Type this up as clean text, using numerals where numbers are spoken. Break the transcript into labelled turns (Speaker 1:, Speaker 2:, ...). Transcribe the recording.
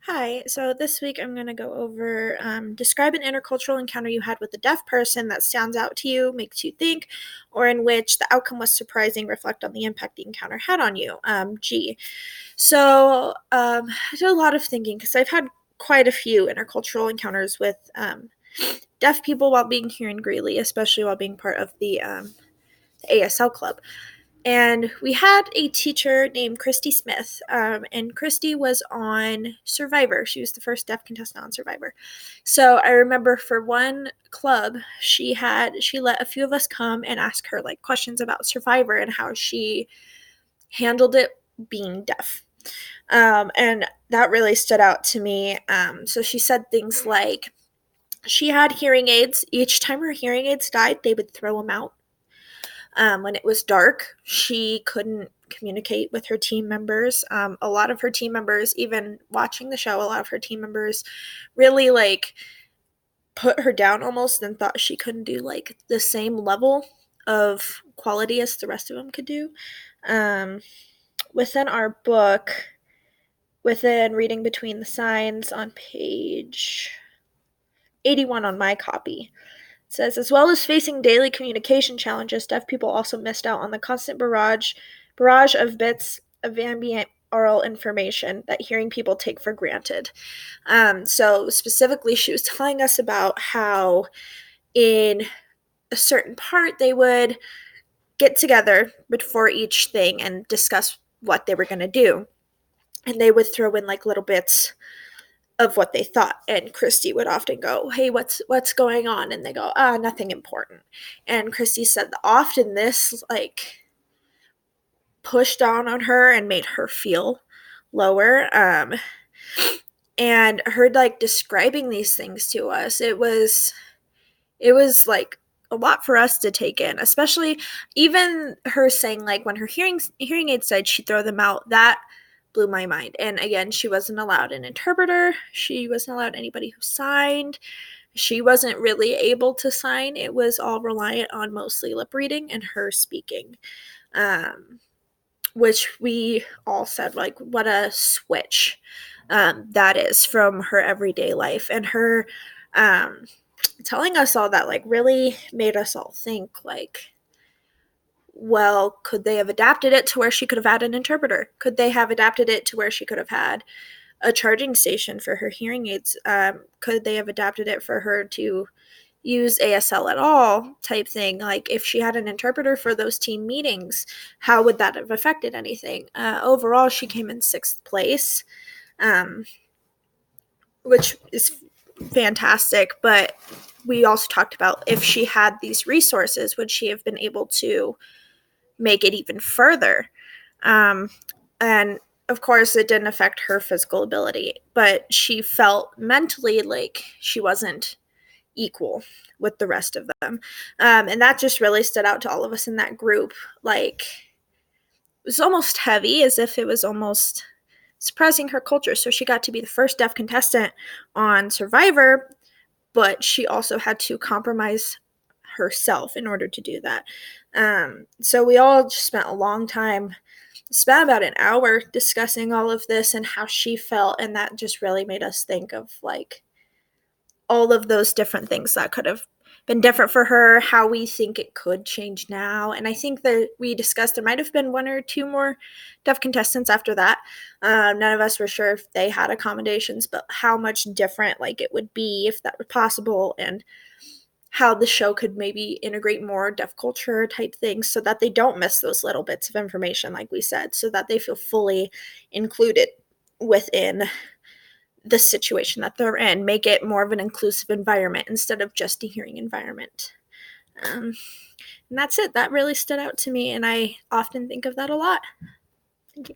Speaker 1: Hi, so this week I'm going to go over describe an intercultural encounter you had with a deaf person that stands out to you, makes you think, or in which the outcome was surprising, reflect on the impact the encounter had on you. I did a lot of thinking because I've had quite a few intercultural encounters with deaf people while being here in Greeley, especially while being part of the ASL club. And we had a teacher named Christy Smith, and Christy was on Survivor. She was the first deaf contestant on Survivor. So I remember for one club, she let a few of us come and ask her like questions about Survivor and how she handled it being deaf. And that really stood out to me. So she said things like she had hearing aids. Each time her hearing aids died, they would throw them out. When it was dark, she couldn't communicate with her team members. A lot of her team members, even watching the show, a lot of her team members really like put her down almost and thought she couldn't do like the same level of quality as the rest of them could do. Um, Within our book, within Reading Between the Signs on page 81 on my copy, says, as well as facing daily communication challenges, deaf people also missed out on the constant barrage of bits of ambient oral information that hearing people take for granted. So specifically, she was telling us about how in a certain part they would get together before each thing and discuss what they were going to do. And they would throw in like little bits of what they thought, and Christy would often go, hey, what's going on? And they go, nothing important. And Christy said that often this like pushed down on her and made her feel lower. And her like describing these things to us, it was like a lot for us to take in, especially even her saying like when her hearing aids died, she'd throw them out. That blew my mind. And again, she wasn't allowed an interpreter. She wasn't allowed anybody who signed. She wasn't really able to sign. It was all reliant on mostly lip reading and her speaking, um, which we all said, like, what a switch that is from her everyday life. And her um, telling us all that, like, really made us all think, like, well, could they have adapted it to where she could have had an interpreter? Could they have adapted it to where she could have had a charging station for her hearing aids? Could they have adapted it for her to use ASL at all type thing? Like if she had an interpreter for those team meetings, how would that have affected anything? Overall, she came in sixth place, um, which is fantastic. But we also talked about if she had these resources, would she have been able to make it even further? And of course, it didn't affect her physical ability, but she felt mentally like she wasn't equal with the rest of them. And that just really stood out to all of us in that group. Like, it was almost heavy, as if it was almost suppressing her culture. So she got to be the first deaf contestant on Survivor, but she also had to compromise herself in order to do that. So we all just spent a long time, spent about an hour discussing all of this and how she felt, and that just really made us think of like all of those different things that could have been different for her, how we think it could change now. And I think that we discussed there might have been one or two more deaf contestants after that. None of us were sure if they had accommodations, but how much different like it would be if that were possible, and how the show could maybe integrate more deaf culture type things so that they don't miss those little bits of information, like we said, so that they feel fully included within the situation that they're in, make it more of an inclusive environment instead of just a hearing environment. Um, and that's it. That really stood out to me, and I often think of that a lot. Thank you.